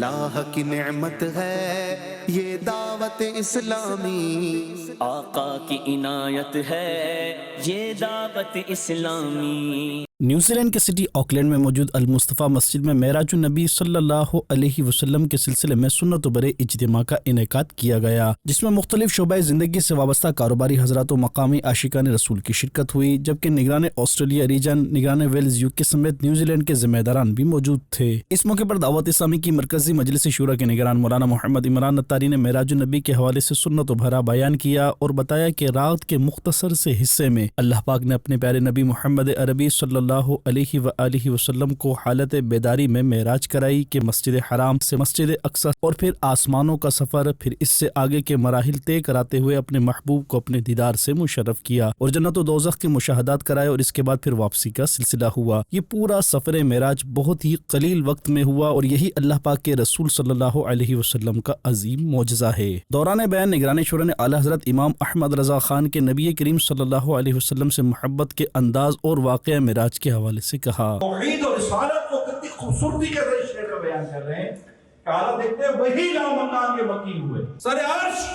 اللہ کی نعمت ہے یہ دعوت اسلامی، آقا کی عنایت ہے یہ دعوت اسلامی۔ نیوزی لینڈ کے سٹی آکلینڈ میں موجود المصطفیٰ مسجد میں معراج النبی صلی اللہ علیہ وسلم کے سلسلے میں سنت و برے اجتماع کا انعقاد کیا گیا، جس میں مختلف شعبۂ زندگی سے وابستہ کاروباری حضرات و مقامی عاشقان رسول کی شرکت ہوئی، جبکہ نگران آسٹریلیا ریجن، نگران ویلز UK سمیت نیوزی لینڈ کے ذمہ داران بھی موجود تھے۔ اس موقع پر دعوت اسلامی کی مرکزی مجلس شورا کے نگران مولانا محمد عمران اتاری نے معراج النبی کے حوالے سے سنت و بھرا بیان کیا اور بتایا کہ رات کے مختصر سے حصے میں اللہ پاک نے اپنے پیارے نبی محمد عربی صلی اللہ علیہ وآلہ وسلم کو حالت بیداری میں معراج کرائی کہ مسجد حرام سے مسجد اقصی اور پھر آسمانوں کا سفر، پھر اس سے آگے کے مراحل طے کراتے ہوئے اپنے محبوب کو اپنے دیدار سے مشرف کیا اور جنت و دوزخ کے مشاہدات کرائے، اور اس کے بعد پھر واپسی کا سلسلہ ہوا۔ یہ پورا سفر معراج بہت ہی قلیل وقت میں ہوا اور یہی اللہ پاک کے رسول صلی اللہ علیہ وسلم کا عظیم معجزہ ہے۔ دوران بیان نگران شورا نے اعلیٰ حضرت امام احمد رضا خان کے نبی کریم صلی اللہ علیہ وسلم سے محبت کے انداز اور واقعہ معراج کے حوالے سے کہا۔ توحید اور رسالت کو کتنی خوبصورتی کے ساتھ شعر میں بیان کر رہے ہیں کہ اعلیٰ دیکھتے ہیں وہی لامکان کے مکی ہوئے، سر عرش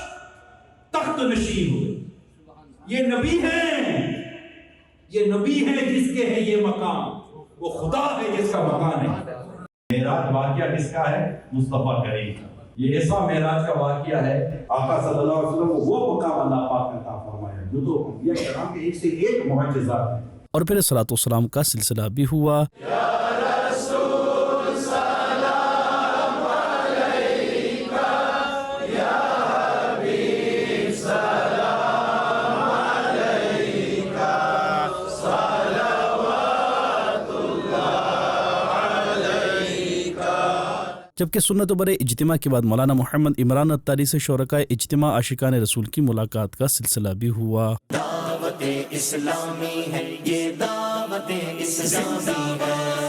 تخت نشین ہوئے۔ یہ نبی ہیں، یہ نبی ہیں جس کے ہے یہ مقام، وہ خدا ہے جس کا مکان ہے۔ معراج واقعہ کس کا ہے؟ مصطفیٰ کریم کا۔ یہ ایسا معراج کا واقعہ ہے، آقا صلی اللہ علیہ وسلم کو وہ مقام اللہ پاک نے عطا فرمایا جو تو انبیاء کرام کے ایک سے ایک معجزات ہیں۔ اور پھر صلاۃ و سلام کا سلسلہ بھی ہوا۔ جبکہ سنت و برے اجتماع کے بعد مولانا محمد عمران اتاری سے شرکائے اجتماع عاشقان رسول کی ملاقات کا سلسلہ بھی ہوا۔ دعوت اسلامی ہے یہ دعوت اسلامی ہے۔